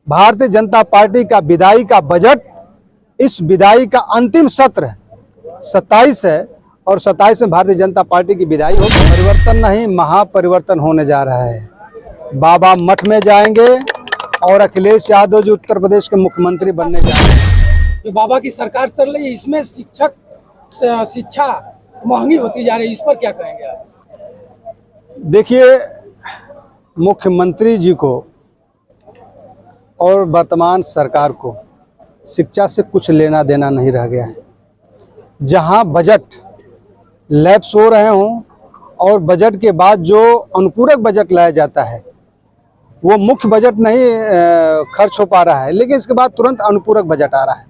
Bharatiya Janata party का विदाई का बजट, इस विदाई का अंतिम सत्र 27 है और 27 में भारतीय जनता पार्टी की विदाई होगी। परिवर्तन नहीं, महापरिवर्तन होने जा रहा है। बाबा मठ में जाएंगे और अखिलेश यादव जी उत्तर प्रदेश के मुख्यमंत्री बनने जा रहे हैं। जो बाबा की सरकार चल रही है, इसमें शिक्षा महंगी होती जा रही है, इस पर क्या कहेंगे आप? देखिए, मुख्यमंत्री जी को और वर्तमान सरकार को शिक्षा से कुछ लेना देना नहीं रह गया है। जहां बजट लैप्स हो रहे हों और बजट के बाद जो अनुपूरक बजट लाया जाता है वो मुख्य बजट नहीं खर्च हो पा रहा है, लेकिन इसके बाद तुरंत अनुपूरक बजट आ रहा है।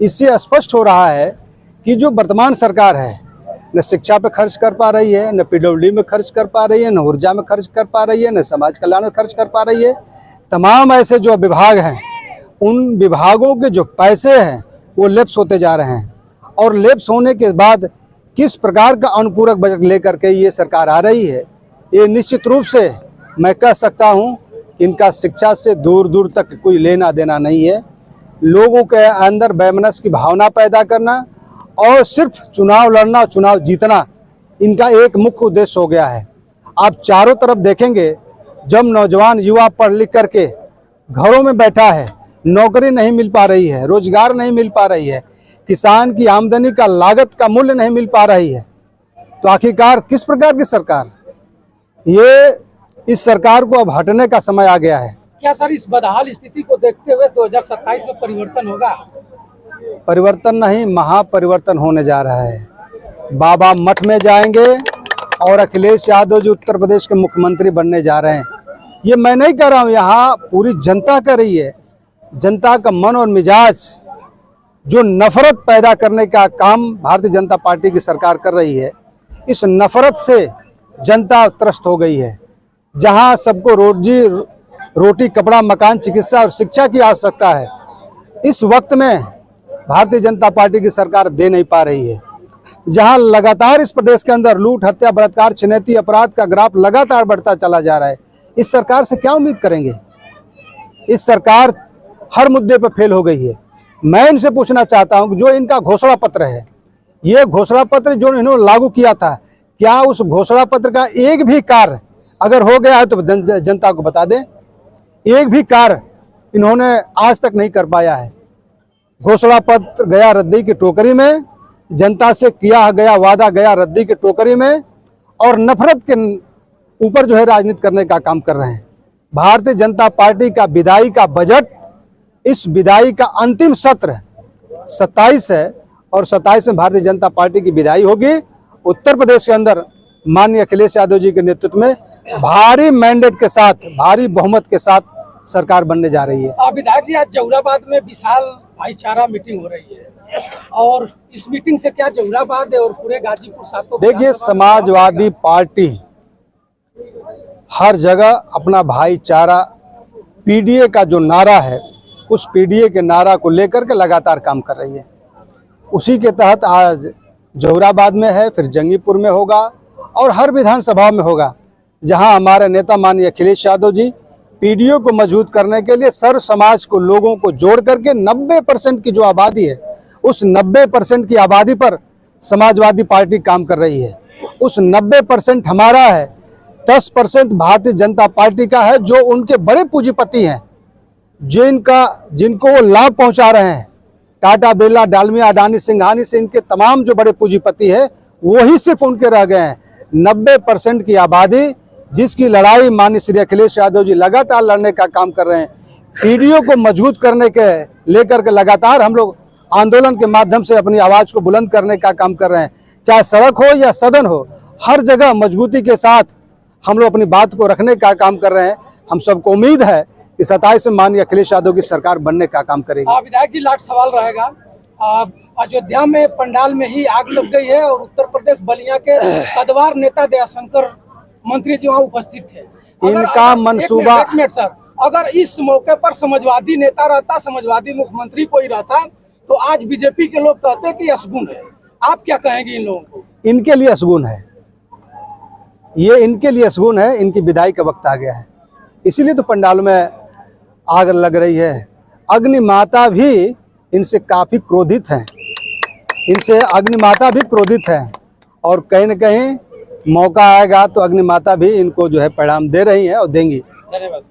इससे स्पष्ट हो रहा है कि जो वर्तमान सरकार है न शिक्षा पे खर्च कर पा रही है, न पीडब्ल्यूडी में खर्च कर पा रही है, न ऊर्जा में खर्च कर पा रही है, न समाज कल्याण में खर्च कर पा रही है। तमाम ऐसे जो विभाग हैं उन विभागों के जो पैसे हैं वो लैप्स होते जा रहे हैं और लैप्स होने के बाद किस प्रकार का अनुपूरक बजट लेकर के ये सरकार आ रही है, ये निश्चित रूप से मैं कह सकता हूँ कि इनका शिक्षा से दूर दूर तक कोई लेना देना नहीं है। लोगों के अंदर वैमनस्य की भावना पैदा करना और सिर्फ चुनाव लड़ना, चुनाव जीतना इनका एक मुख्य उद्देश्य हो गया है। आप चारों तरफ देखेंगे, जब नौजवान युवा पढ़ लिख करके घरों में बैठा है, नौकरी नहीं मिल पा रही है, रोजगार नहीं मिल पा रही है, किसान की आमदनी का लागत का मूल्य नहीं मिल पा रही है, तो आखिरकार किस प्रकार की सरकार? ये इस सरकार को अब हटने का समय आ गया है। क्या सर, इस बदहाल स्थिति को देखते हुए 2027 में परिवर्तन होगा? परिवर्तन नहीं, महापरिवर्तन होने जा रहा है। बाबा मठ में जाएंगे और अखिलेश यादव जी उत्तर प्रदेश के मुख्यमंत्री बनने जा रहे हैं। ये मैं नहीं कह रहा हूँ, यहाँ पूरी जनता कर रही है। जनता का मन और मिजाज जो नफरत पैदा करने का काम भारतीय जनता पार्टी की सरकार कर रही है, इस नफरत से जनता त्रस्त हो गई है। जहाँ सबको रोटी कपड़ा मकान चिकित्सा और शिक्षा की आवश्यकता है, इस वक्त में भारतीय जनता पार्टी की सरकार दे नहीं पा रही है। जहां लगातार इस प्रदेश के अंदर लूट, हत्या, बलात्कार, छिनैती अपराध का ग्राफ लगातार बढ़ता चला जा रहा है, इस सरकार से क्या उम्मीद करेंगे? इस सरकार हर मुद्दे पर फेल हो गई है। मैं इनसे पूछना चाहता हूं कि जो इनका घोषणा पत्र है, ये घोषणा पत्र जो इन्होंने लागू किया था, क्या उस घोषणा पत्र का एक भी कार्य अगर हो गया है तो जनता को बता दें। एक भी कार्य इन्होंने आज तक नहीं कर पाया है। घोषणा पत्र गया रद्दी की टोकरी में, जनता से किया गया वादा गया रद्दी की टोकरी में, और नफरत के ऊपर जो है राजनीति करने का काम कर रहे हैं। भारतीय जनता पार्टी का विदाई का बजट, इस विदाई का अंतिम सत्र 27 है और 27 में भारतीय जनता पार्टी की विदाई होगी। उत्तर प्रदेश के अंदर माननीय अखिलेश यादव जी के नेतृत्व में भारी मैंडेट के साथ, भारी बहुमत के साथ सरकार बनने जा रही है। विधायक जी, आज जहुराबाद में विशाल भाईचारा मीटिंग हो रही है और इस मीटिंग से क्या जहुराबाद और पूरे गाजीपुर साथ? देखिए, समाजवादी पार्टी हर जगह अपना भाईचारा, पीडीए का जो नारा है, उस पीडीए के नारा को लेकर के लगातार काम कर रही है। उसी के तहत आज जहुराबाद में है, फिर जंगीपुर में होगा और हर विधानसभा में होगा, जहां हमारे नेता माननीय अखिलेश यादव जी पीडीओ को मजबूत करने के लिए सर्व समाज को, लोगों को जोड़ करके 90% की जो आबादी है, उस 90% की आबादी पर समाजवादी पार्टी काम कर रही है। उस 90% हमारा है, 10% भारतीय जनता पार्टी का है, जो उनके बड़े पूंजीपति हैं, जिनको वो लाभ पहुंचा रहे हैं। टाटा, बिरला, डालमिया, अडानी, सिंघानी से इनके तमाम जो बड़े पूंजीपति है, वही सिर्फ उनके रह गए हैं। 90% की आबादी जिसकी लड़ाई माननीय श्री अखिलेश यादव जी लगातार लड़ने का काम कर रहे हैं। पीडीओ को मजबूत करने के लेकर के लगातार हम लोग आंदोलन के माध्यम से अपनी आवाज़ को बुलंद करने का काम कर रहे हैं। चाहे सड़क हो या सदन हो, हर जगह मजबूती के साथ हम लोग अपनी बात को रखने का काम कर रहे हैं। हम सबको उम्मीद है कि 27 में माननीय अखिलेश यादव की सरकार बनने का काम करेगी। विधायक जी, लास्ट सवाल रहेगा। अयोध्या में पंडाल में ही आग लग गई है और उत्तर प्रदेश बलिया के कदवार नेता दयाशंकर मंत्री जी वहाँ उपस्थित थे। इनका मंसूबा, सर, अगर इस मौके पर समाजवादी नेता रहता, समाजवादी मुख्यमंत्री कोई रहता, तो आज बीजेपी के लोग कहते कि अशगुन है। आप क्या कहेंगे इन लोगों को? इनके लिए अशगुन है, ये इनके लिए अशगुन है। इनकी विदाई का वक्त आ गया है, इसीलिए तो पंडाल में आग लग रही है। अग्नि माता भी इनसे काफ़ी क्रोधित हैं, इनसे अग्नि माता भी क्रोधित है और कहीं न कहीं मौका आएगा तो अग्नि माता भी इनको जो है परिणाम दे रही है और देंगी। धन्यवाद सर।